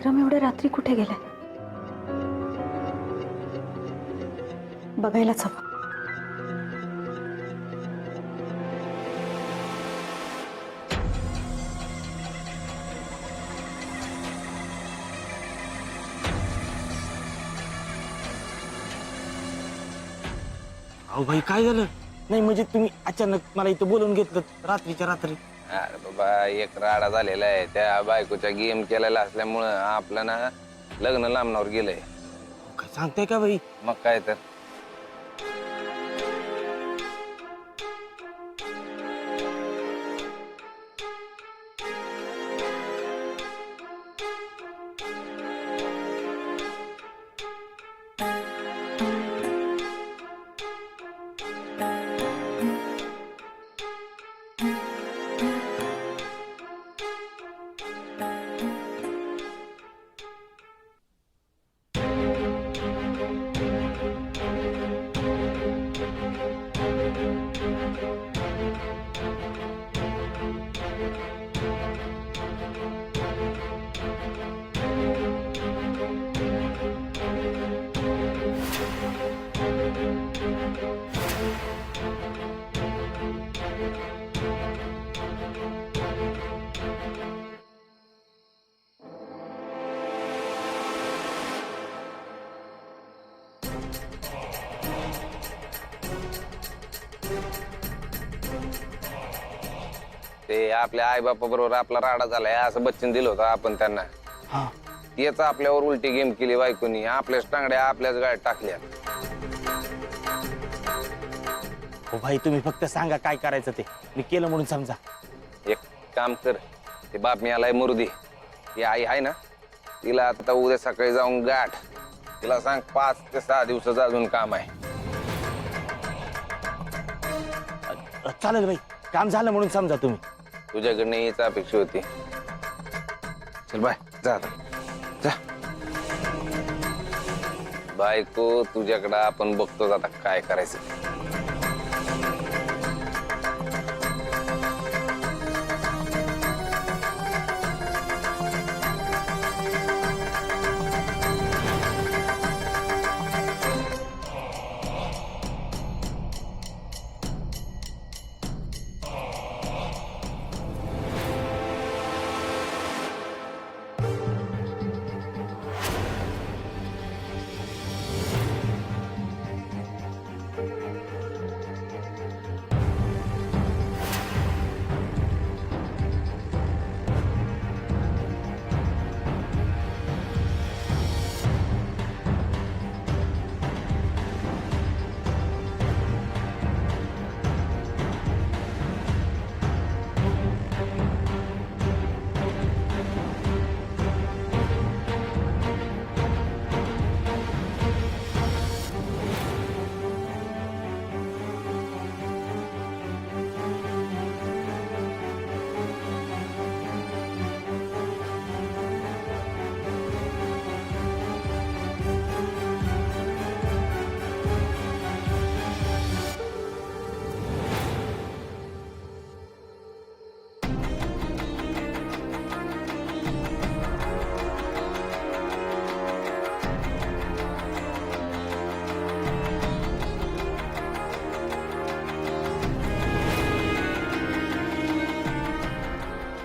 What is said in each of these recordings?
विक्रम एवढ्या रात्री कुठे गेलाय? बघायलाच हवं. अहो भाई काय झालं? नाही म्हणजे तुम्ही अचानक मला इथं बोलवून घेतलं रात्रीच्या रात्री. अरे बाबा एक राडा झालेला आहे त्या बायकोच्या गेम केलेला असल्यामुळं आपलं ना लग्न लांबणावर गेलंय. काय सांगताय का भाई? मग काय तर ते आपल्या आई बापा बरोबर आपला राडा झालाय असं बच्चन दिलं होतं आपण त्यांना. हा तेच आपल्यावर उलटी गेम केली बायकोनी. आपल्याच टांगड्या आपल्याच गाड्यात टाकल्या. हो भाई तुम्ही फक्त सांगा काय करायचं ते मी केलं म्हणून समजा. एक काम कर ते बाप मी आलाय मुर्दी ती आई आहे ना तिला आता उद्या सकाळी जाऊन गाठ. तिला सांग 5 ते 6 दिवसाचं अजून काम आहे. चालेल भाई काम झालं म्हणून समजा तुम्ही. तुझ्याकडनं हीच अपेक्षा होती. चल बाय जा आता. जा बायको तुझ्याकडं आपण बघतोच आता काय करायचं.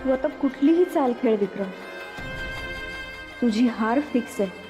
तू आता कुठलीही चाल खेळ विक्रम, तुझी हार फिक्स आहे.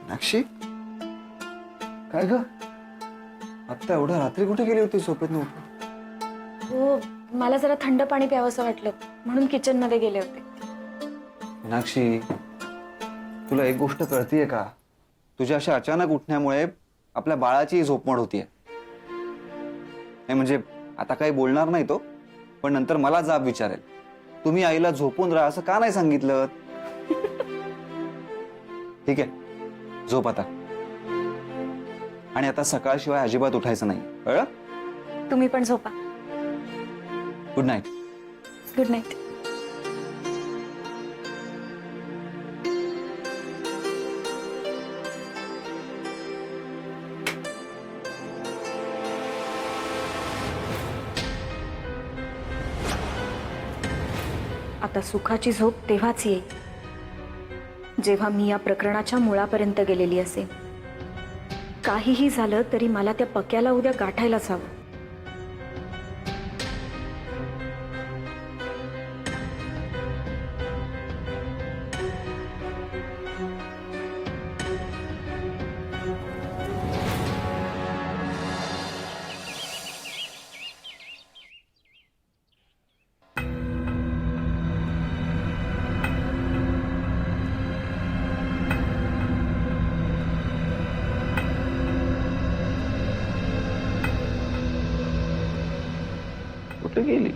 मीनाक्षी काय ग आता एवढ्या रात्री कुठे गेली होती झोपेतून उठून? हो, मला जरा थंड पाणी प्यावंसं वाटलं म्हणून किचन मध्ये गेले होते. मीनाक्षी तुला एक गोष्ट कळतीये का? तुझ्या अशा अचानक उठण्यामुळे आपल्या बाळाची झोपमोड होतीये. नाही म्हणजे आता काही बोलणार नाही तो, पण नंतर मला जाब विचारेल. तुम्ही आईला झोपून राहा असं का नाही सांगितलं? ठीक आहे, झोप आता. आणि आता सकाळशिवाय अजिबात उठायचं नाही, कळलं? तुम्ही पण झोपा. Good night. Good night. आता सुखाची झोप तेव्हाच येईल जेव्हा मी या प्रकरणाच्या मुळापर्यंत गेलेली असेल. काहीही झालं तरी मला त्या पक्याला उद्या गाठायलाच हवं. कुठे गेली?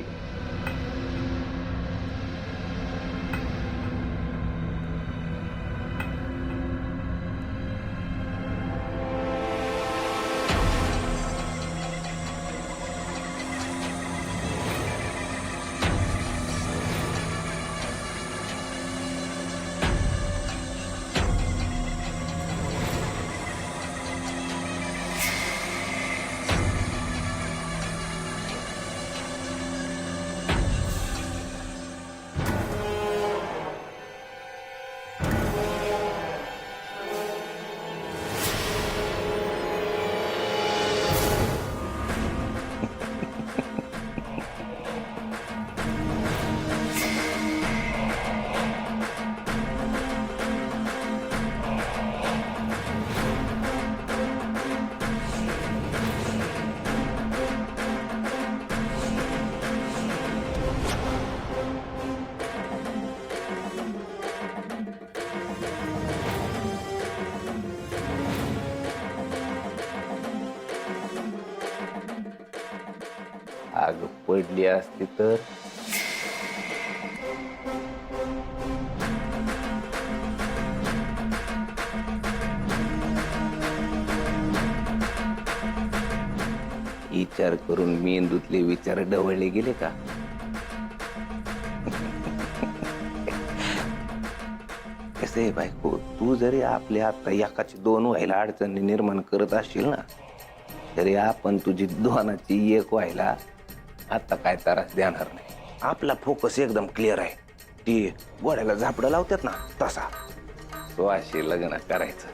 आग पडली असती तर. विचार करून मेंदूतले विचार ढवळले गेले का? कसे बायको, तू जरी आपल्या आता एकाची दोन व्हायला अडचणी निर्माण करत असशील ना, तरी आपण तुझी दोनाची एक व्हायला आता काय त्रास देणार नाही. आपला फोकस एकदम क्लिअर आहे. ती गोड्याला झापडं लावतात ना तसा, तो अशी लग्न करायचं.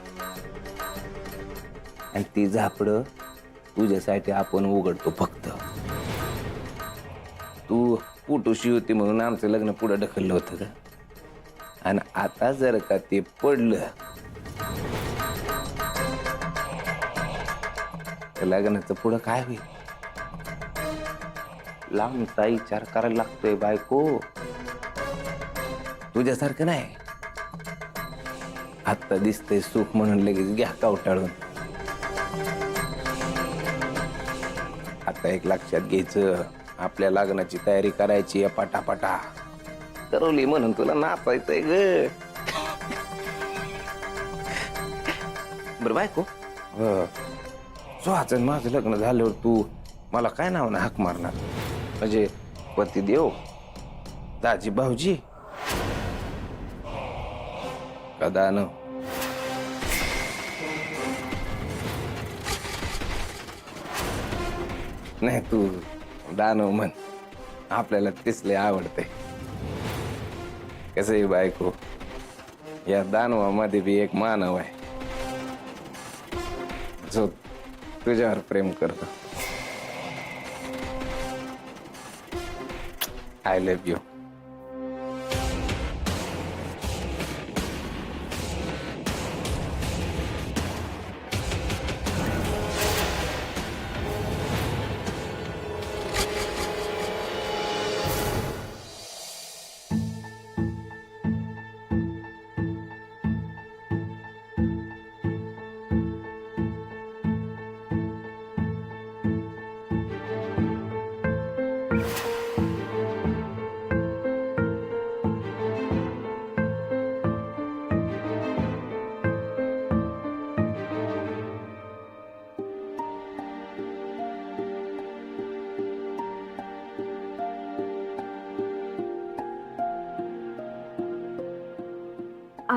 आणि ती झापडं तुझ्यासाठी आपण उघडतो फक्त. तू पुटुशी होती म्हणून आमचं लग्न पुढे ढकललं होतं का? आणि आता जर का ते पडलं तर लग्नाचं पुढं काय होईल? लांबचा विचार करायला लागतोय बायको, तुझ्यासारखं नाही. आता दिसतंय सुख म्हणून लगेच घ्या कावटाळून. आता एक लक्षात घ्यायचं, आपल्या लग्नाची तयारी करायची आहे पटापटा. ठरवली म्हणून तुला नाचायचंय ग. बरं बायको, सुहाचं माझं लग्न झाल्यावर तू मला काय नावानं हाक मारणार? म्हणजे पतिदेव, दाजी भाऊजी, का दानव? नाही, तू दानव म्हण, आपल्याला तिसले आवडते. कसं आहे बायको, या दानवामध्ये बी एक मानव आहे जो तुझ्यावर प्रेम करतो. I love you.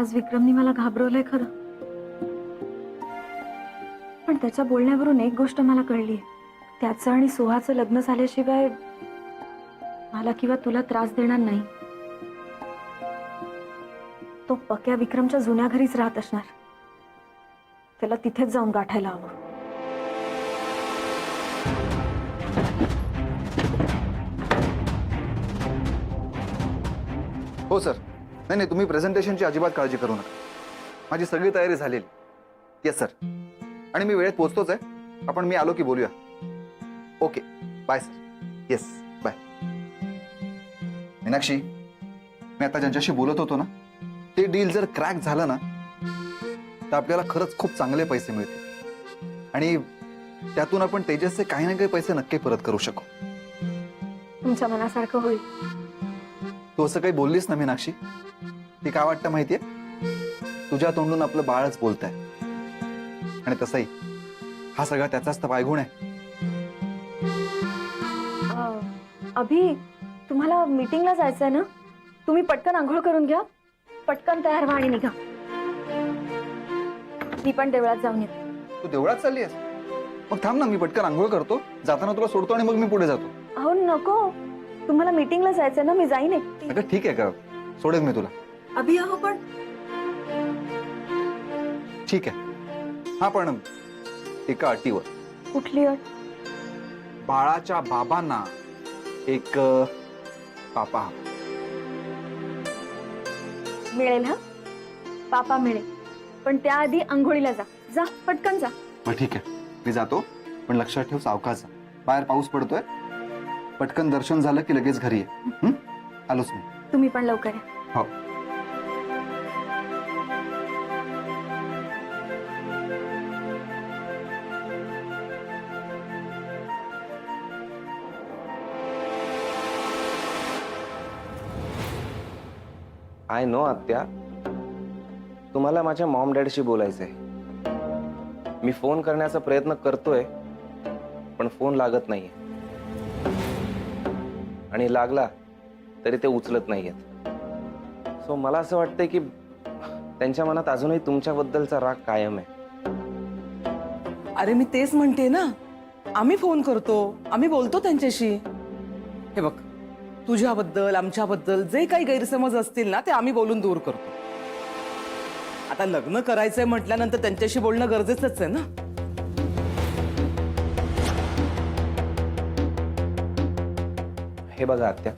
आज विक्रमनी मला घाबरवलंय खरं, पण त्याच्या बोलण्यावरून एक गोष्ट मला कळली. त्याचं आणि सुहाचं लग्न झाल्याशिवाय मला किंवा तुला त्रास देणार नाही. तो पक्या विक्रमच्या जुन्या घरीच राहत असणार. त्याला तिथेच जाऊन गाठायला हवं. हो सर. नाही नाही, तुम्ही प्रेझेंटेशनची अजिबात काळजी करू नका. माझी सगळी तयारी झालेली. Yes sir. आणि मी वेळेत पोहोचतोच आहे. आपण मी आलो की बोलूया. Okay bye sir. Yes bye. Meenakshi, मी आता ज्यांच्याशी बोलत होतो ना, ते डील जर क्रॅक झालं ना तर आपल्याला खरंच खूप चांगले पैसे मिळतील आणि त्यातून आपण तेजसचे काही ना काही पैसे नक्की परत करू शकू. तुमच्या मनासारखं होईल. तू असं काही बोललीस ना मीनाक्षी, ती काय वाटतं माहितीये, तुझ्या तोंडून आपलं बाळच बोलतंय. आणि तसंही हा सगळा त्याचाच तर पायगुण आहे. अभि, तुम्हाला मीटिंगला जायचंय ना? तुम्ही पटकन आंघोळ करून घ्या, पटकन तयार व्हा आणि निघा. मी पण देवळात जाऊन येते. तू देवळात चालली आहेस? मग थांब ना, मी पटकन आंघोळ करतो, जाताना तुला सोडतो आणि मग मी पुढे जातो. अहो नको, तुम्हाला मीटिंगला जायचंय ना, मी जाईन एकटी. अगं ठीक आहे का, सोडेल मी तुला. अभि अहो पण ठीक आहे. हा पण एका अटीवर. कुठली अट? बाळाच्या बाबांना एक पापा हवा. मिळेल हा, पापा मिळेल, पण त्याआधी आंघोळीला जा. जा पटकन जा. मग ठीक आहे, मी जातो, पण लक्षात ठेव सावकाश जा. बाहेर पाऊस पडतोय. पटकन दर्शन झालं की लगेच घरी ये. आलोच मी. तुम्ही पण लवकर या. हो. आय नो आत्या, तुम्हाला माझ्या मॉम डॅडशी बोलायचंय. मी फोन करण्याचा प्रयत्न करतोय, पण फोन लागत नाहीये. आणि लागला तरी ते उचलत नाहीयेत. सो मला असं वाटतंय की त्यांच्या मनात अजूनही तुमच्याबद्दलचा राग कायम आहे. अरे मी तेच म्हणते ना, आम्ही फोन करतो, आम्ही बोलतो त्यांच्याशी. हे बघ, तुझ्याबद्दल आमच्याबद्दल जे काही गैरसमज असतील ना, ते आम्ही बोलून दूर करतो. आता लग्न करायचंय म्हटल्यानंतर त्यांच्याशी बोलणं गरजेचंच आहे ना. हे बघा आत्या,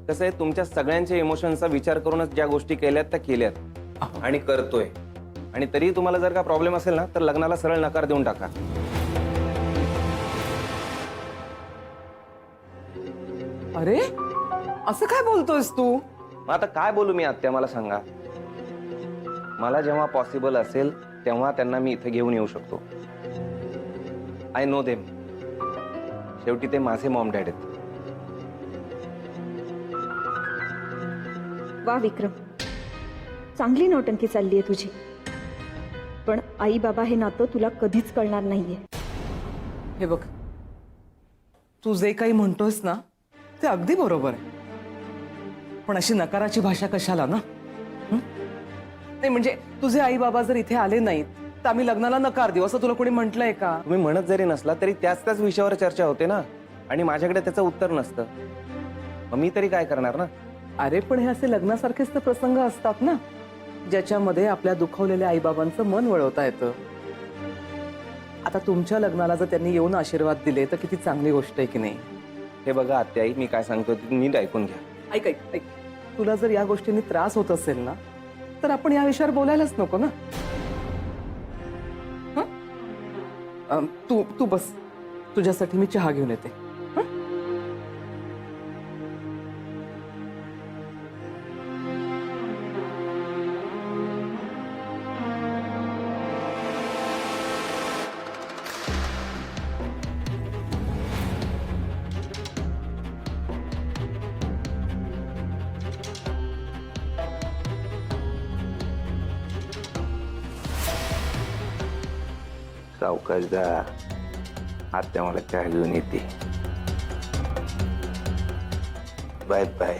कसं आहे, तुमच्या सगळ्यांच्या इमोशनचा विचार करूनच ज्या गोष्टी केल्यात त्या केल्यात आणि करतोय. आणि तरी तुम्हाला जर का प्रॉब्लेम असेल ना, तर लग्नाला सरळ नकार देऊन टाका. अरे असं काय बोलतोयस तू? मग आता काय बोलू मी आत्या, मला सांगा. मला जेव्हा पॉसिबल असेल तेव्हा त्यांना मी इथे घेऊन येऊ शकतो. I know them. शेवटी ते माझे मॉम डॅड आहेत. वा विक्रम, चांगली नौटंकी चालली आहे तुझी. पण आई बाबा हे नातं तुला कधीच कळणार नाहीये. हे बघ, तू जे काही म्हणतोयस ना, ते अगदी बरोबर आहे. पण अशी नकाराची भाषा कशाला ना? नाही म्हणजे तुझे आई बाबा जर इथे आले नाहीत तर आम्ही लग्नाला नकार देऊ असं तुला कोणी म्हटलंय का? तुम्ही म्हणत जरी नसला तरी त्याच विषयावर चर्चा होते ना, आणि माझ्याकडे त्याचं उत्तर नसतं. मग मी तरी काय करणार ना. अरे पण हे असे लग्नासारखेच तर प्रसंग असतात ना, ज्याच्यामध्ये आपल्या दुखावलेल्या आईबाबांचं मन वळवता येतं. आता तुमच्या लग्नाला जर त्यांनी येऊन आशीर्वाद दिले तर किती चांगली गोष्ट आहे की नाही? हे बघा आत्याई, मी काय सांगतोय ते नीट ऐकून घ्या. ऐक ऐक ऐक, तुला जर या गोष्टींनी त्रास होत असेल ना, तर आपण या विषयावर बोलायलाच नको ना. तू बस, तुझ्यासाठी मी चहा घेऊन येते. सावकाश जा. आत्या मला चहा घेऊन येते. Bye bye.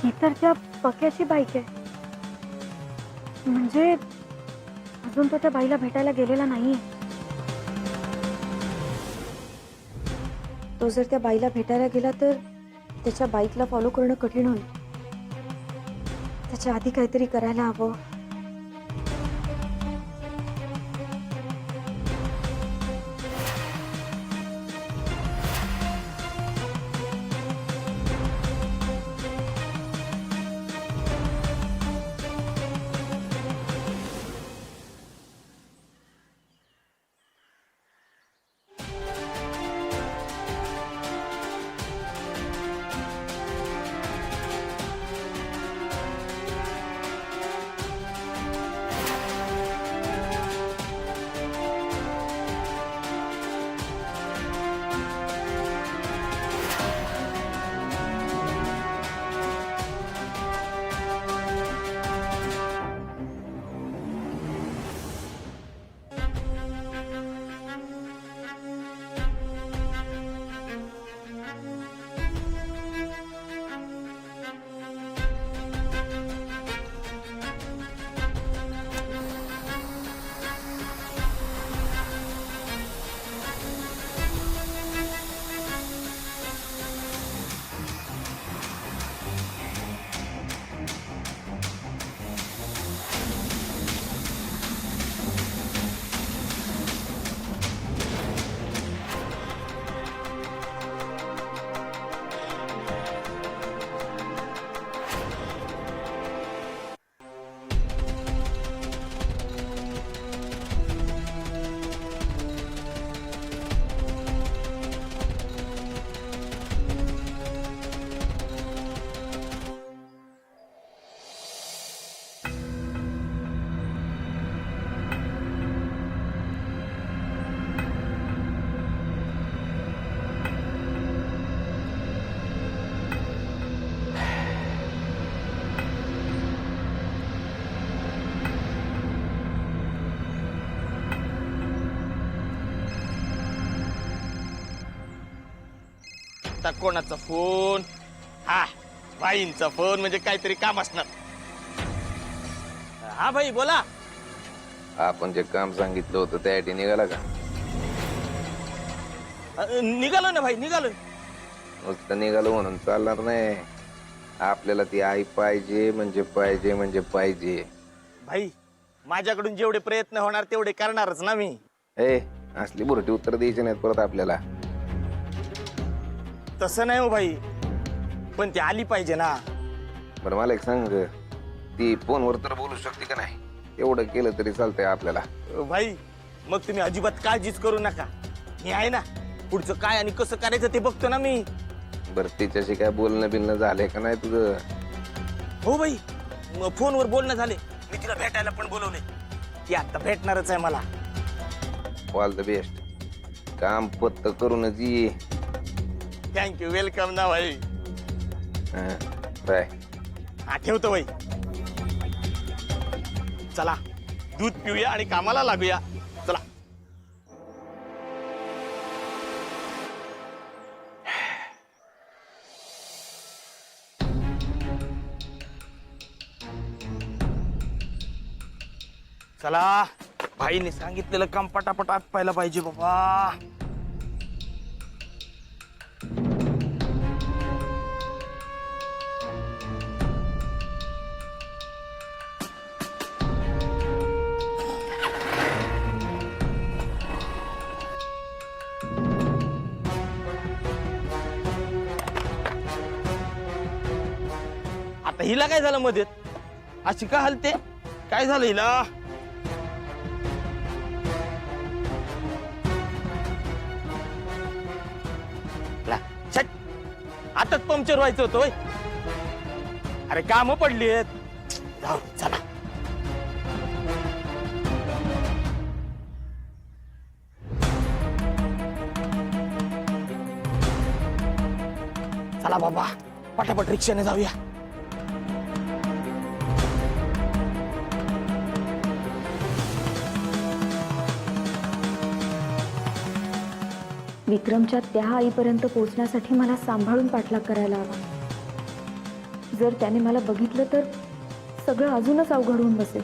ही तर त्या पक्याची बाईक आहे. म्हणजे अजून तो त्या बाईला भेटायला गेलेला नाहीये. तो जर त्या बाईला भेटायला गेला तर त्याच्या बाईकला फॉलो करणं कठीण होईल. त्याच्या आधी काहीतरी करायला हवं. आता कोणाचा फोन? हा, भाईंचा फोन म्हणजे काहीतरी काम असणार. हा भाई बोला. आपण जे काम सांगितलं होतं त्यासाठी निघाला का? निघालो ना भाई, निघालो. नुसतं निघालो म्हणून चालणार नाही. आपल्याला ती आई पाहिजे म्हणजे पाहिजे म्हणजे पाहिजे. भाई माझ्याकडून जेवढे प्रयत्न होणार तेवढे करणारच ना मी. ए असली बुरटी उत्तर द्यायची नाहीत परत आपल्याला. तसं नाही हो भाई, पण ती आली पाहिजे ना. बरं मला एक सांग, ती फोनवर तर बोलू शकते का नाही? एवढं केलं तरी चालतंय आपल्याला. भाई मग तुम्ही अजिबात काळजीच करू नका, मी आहे ना. पुढचं काय आणि कसं करायचं ते बघतो ना मी. बरं तिच्याशी काय बोलणं बिलणं झालंय का नाही तुझं? हो भाई, फोनवर बोलणं झाले. मी तिला भेटायला पण बोलवले. ती आता भेटणारच आहे मला. All the best. काम पत्त करूनच ये. थँक्यू, वेलकम ना भाई. बाय. हा ठेवतो भाई. चला दूध पिऊया आणि कामाला लागूया. चला. चला, भाईने सांगितलेलं काम पटापट आटपायला पाहिजे बाबा. आता हिला काय झालं मध्येच? अशी का हलते? काय झालं हिला? छट, आताच पंक्चर व्हायचं होतं होय. अरे काम पडली आहेत. जाऊ चला. चला बाबा, पटापट रिक्षाने जाऊया. विक्रमच्या त्या आईपर्यंत पोहोचण्यासाठी मला सांभाळून पाठलाग करायला हवा. जर त्याने मला बघितलं तर सगळं अजूनच अवघड होऊन बसेल.